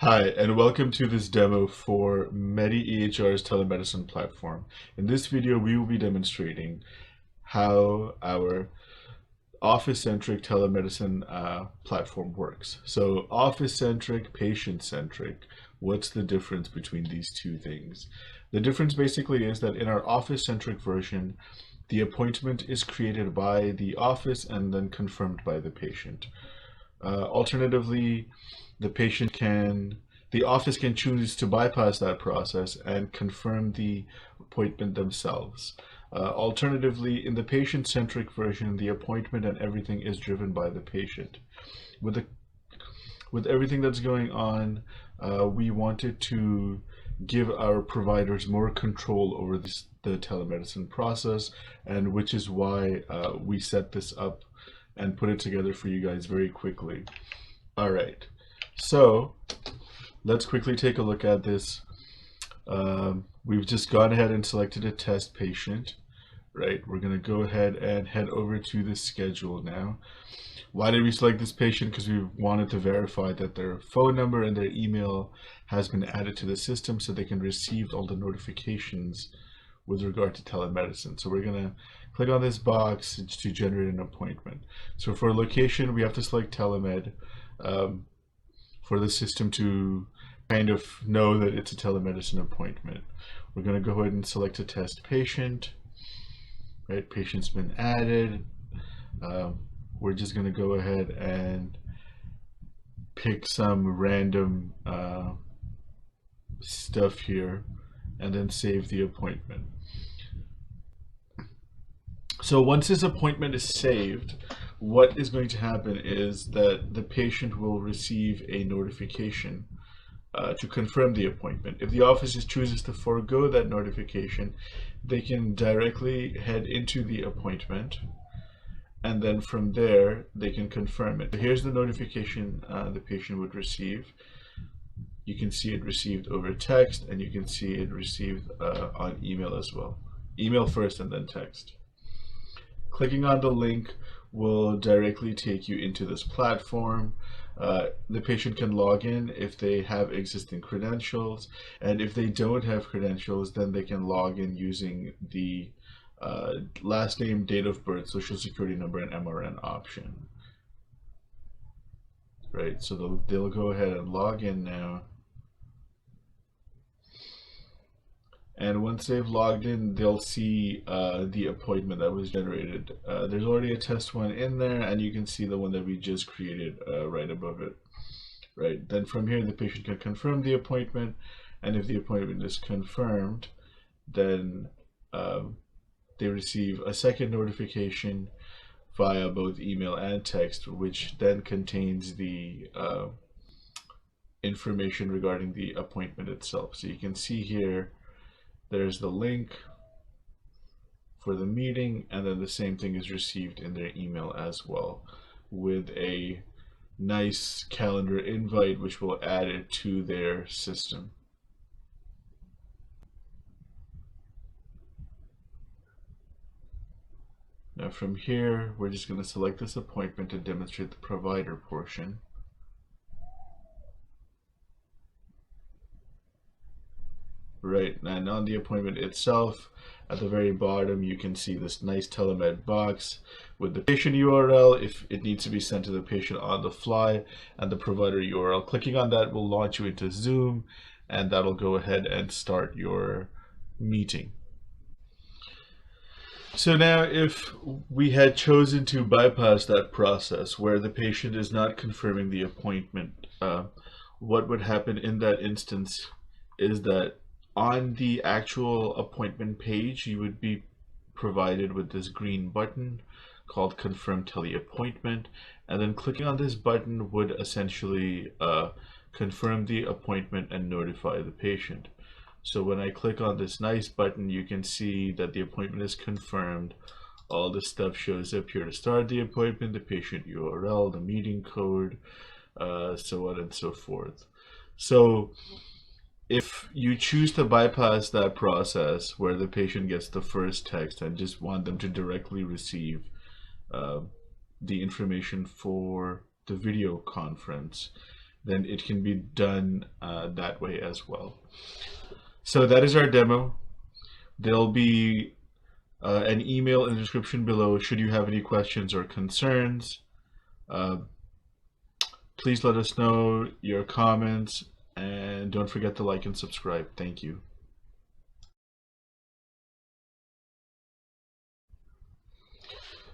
Hi, and welcome to this demo for Medi-EHR's telemedicine platform. In this video, we will be demonstrating how our office-centric telemedicine platform works. So office-centric, patient-centric, what's the difference between these two things? The difference basically is that in our office-centric version, the appointment is created by the office and then confirmed by the patient. Alternatively, the office can choose to bypass that process and confirm the appointment themselves. Alternatively, in the patient-centric version, the appointment and everything is driven by the patient. With everything that's going on, we wanted to give our providers more control over the telemedicine process, and which is why we set this up and put it together for you guys very quickly. All right, so let's quickly take a look at this. We've just gone ahead and selected a test patient, right? We're gonna go ahead and head over to the schedule now. Why did we select this patient? Because we wanted to verify that their phone number and their email has been added to the system so they can receive all the notifications with regard to telemedicine. So we're gonna click on this box to generate an appointment. So for location, we have to select Telemed for the system to kind of know that it's a telemedicine appointment. We're gonna go ahead and select a test patient, right? Patient's been added. We're just gonna go ahead and pick some random stuff here and then save the appointment. So once this appointment is saved, what is going to happen is that the patient will receive a notification to confirm the appointment. If the office chooses to forego that notification, they can directly head into the appointment, and then from there they can confirm it. So here's the notification the patient would receive. You can see it received over text, and you can see it received on email as well. Email first and then text. Clicking on the link will directly take you into this platform. The patient can log in if they have existing credentials, and if they don't have credentials, then they can log in using the last name, date of birth, social security number, and MRN option. Right, so they'll go ahead and log in now. And once they've logged in, they'll see the appointment that was generated. There's already a test one in there, and you can see the one that we just created right above it. Right. Then from here, the patient can confirm the appointment, and if the appointment is confirmed, then they receive a second notification via both email and text, which then contains the information regarding the appointment itself. So you can see here, there's the link for the meeting, and then the same thing is received in their email as well, with a nice calendar invite which will add it to their system. Now from here, we're just going to select this appointment to demonstrate the provider portion. Right, and on the appointment itself, at the very bottom, you can see this nice telemed box with the patient URL if it needs to be sent to the patient on the fly, and the provider URL. Clicking on that will launch you into Zoom, and that'll go ahead and start your meeting. So now if we had chosen to bypass that process where the patient is not confirming the appointment, what would happen in that instance is that on the actual appointment page, you would be provided with this green button called Confirm Teleappointment, and then clicking on this button would essentially confirm the appointment and notify the patient. So when I click on this nice button, you can see that the appointment is confirmed. All this stuff shows up here to start the appointment, the patient URL, the meeting code, so on and so forth. So if you choose to bypass that process where the patient gets the first text and just want them to directly receive the information for the video conference, then it can be done that way as well. So that is our demo. There'll be an email in the description below should you have any questions or concerns. Please let us know your comments, and don't forget to like and subscribe. Thank you.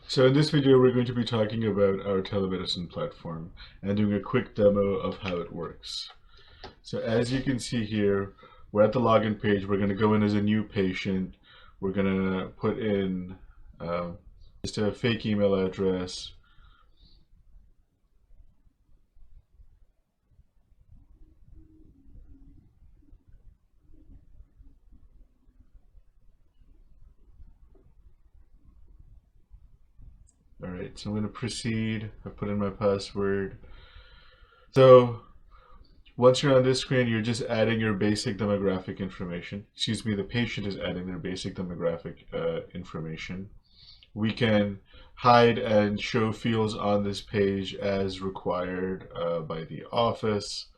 So in this video, we're going to be talking about our telemedicine platform and doing a quick demo of how it works. So as you can see here, we're at the login page. We're going to go in as a new patient. We're going to put in just a fake email address. All right, so I'm going to proceed. I put in my password. So once you're on this screen, you're just adding your basic demographic information. Excuse me, the patient is adding their basic demographic information. We can hide and show fields on this page as required by the office.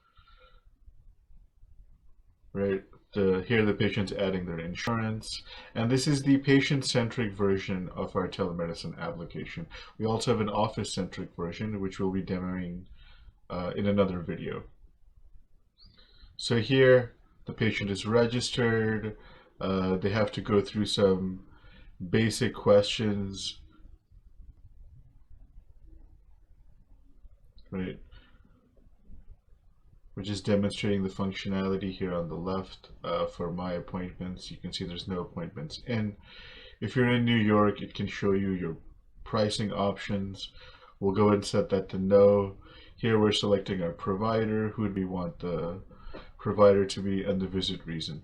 Right? Here the patient's adding their insurance, and this is the patient-centric version of our telemedicine application. We also have an office-centric version, which we'll be demoing in another video. So here the patient is registered. They have to go through some basic questions, right? We're just demonstrating the functionality here on the left for my appointments. You can see there's no appointments in. If you're in New York, it can show you your pricing options. We'll go and set that to no. Here we're selecting our provider. Who do we want the provider to be and the visit reason,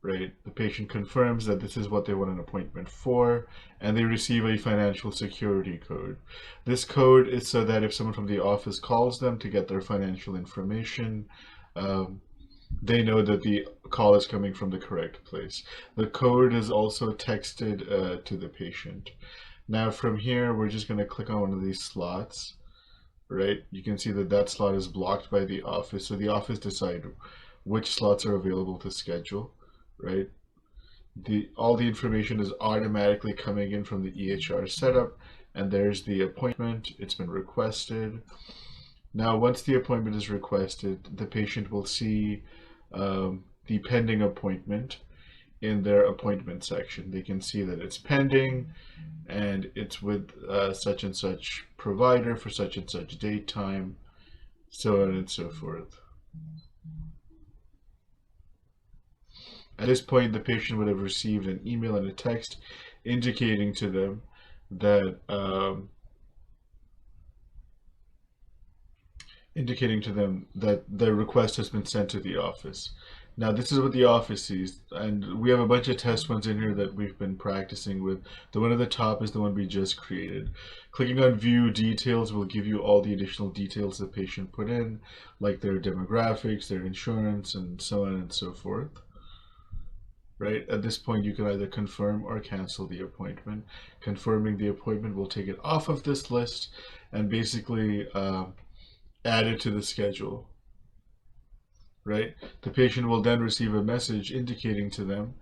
right? The patient confirms that this is what they want an appointment for, and they receive a financial security code. This code is so that if someone from the office calls them to get their financial information, they know that the call is coming from the correct place. The code is also texted to the patient. Now from here, we're just going to click on one of these slots, right? You can see that that slot is blocked by the office, so the office decide which slots are available to schedule. Right, all the information is automatically coming in from the EHR setup, and there's the appointment. It's been requested. Now, once the appointment is requested, the patient will see the pending appointment in their appointment section. They can see that it's pending, and it's with such and such provider for such and such date, time, so on and so forth. At this point, the patient would have received an email and a text indicating to them that their request has been sent to the office. Now, this is what the office sees, and we have a bunch of test ones in here that we've been practicing with. The one at the top is the one we just created. Clicking on View Details will give you all the additional details the patient put in, like their demographics, their insurance, and so on and so forth. Right, at this point you can either confirm or cancel the appointment. Confirming the appointment will take it off of this list and basically add it to the schedule. Right, the patient will then receive a message indicating to them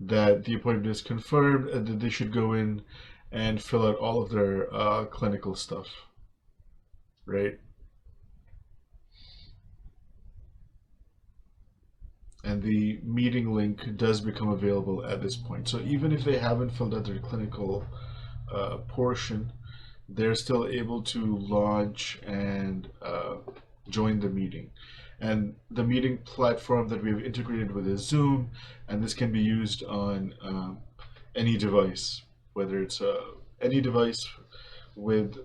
that the appointment is confirmed and that they should go in and fill out all of their clinical stuff. Right, and the meeting link does become available at this point. So even if they haven't filled out their clinical portion, they're still able to launch and join the meeting. And the meeting platform that we've integrated with is Zoom, and this can be used on any device, whether it's any device with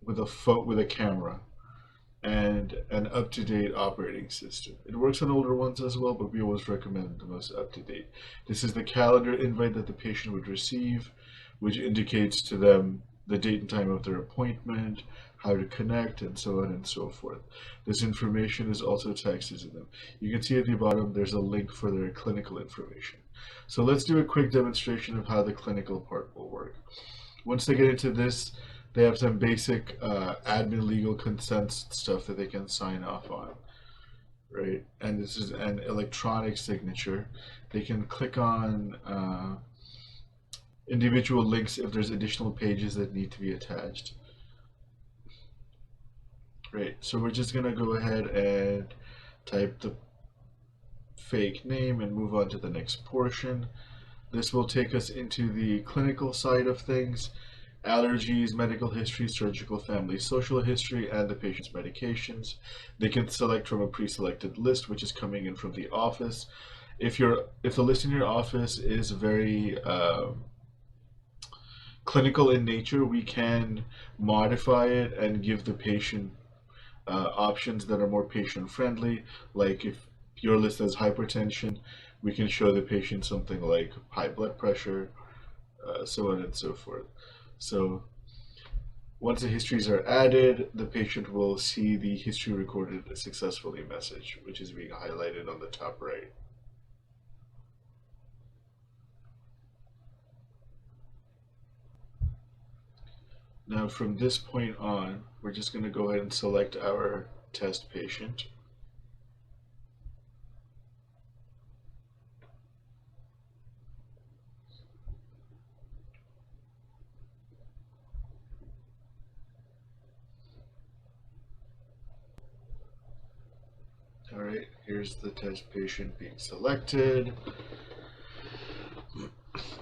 a camera and an up-to-date operating system. It works on older ones as well, but we always recommend the most up-to-date. This is the calendar invite that the patient would receive, which indicates to them the date and time of their appointment, how to connect, and so on and so forth. This information is also texted to them. You can see at the bottom there's a link for their clinical information. So let's do a quick demonstration of how the clinical part will work. Once they get into this, They have some basic admin legal consent stuff that they can sign off on, right? And this is an electronic signature. They can click on individual links if there's additional pages that need to be attached. Right, so we're just gonna go ahead and type the fake name and move on to the next portion. This will take us into the clinical side of things: allergies, medical history, surgical, family, social history, and the patient's medications. They can select from a pre-selected list, which is coming in from the office. If the list in your office is very clinical in nature, we can modify it and give the patient options that are more patient friendly. Like if your list has hypertension, we can show the patient something like high blood pressure, so on and so forth. So once the histories are added, the patient will see the history recorded successfully message, which is being highlighted on the top right. Now from this point on, we're just going to go ahead and select our test patient. All right, here's the test patient being selected.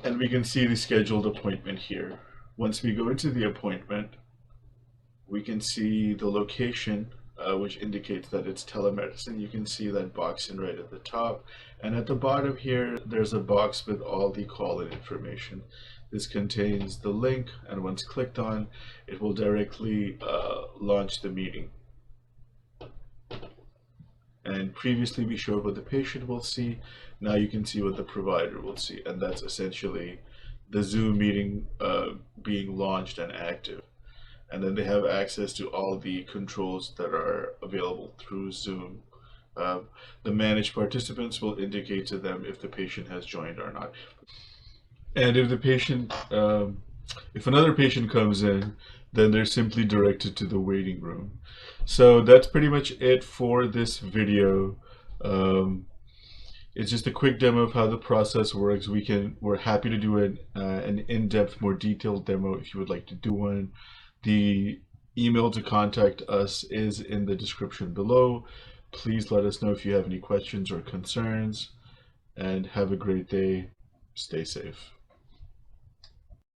And we can see the scheduled appointment here. Once we go into the appointment, we can see the location, which indicates that it's telemedicine. You can see that box in right at the top. And at the bottom here, there's a box with all the call-in information. This contains the link, and once clicked on, it will directly launch the meeting. And previously we showed what the patient will see. Now you can see what the provider will see, and that's essentially the Zoom meeting being launched and active. And then they have access to all the controls that are available through Zoom. The managed participants will indicate to them if the patient has joined or not. And if the patient, if another patient comes in, then they're simply directed to the waiting room. So that's pretty much it for this video. It's just a quick demo of how the process works. We're happy to do an in-depth, more detailed demo if you would like to do one. The email to contact us is in the description below. Please let us know if you have any questions or concerns, and have a great day. Stay safe.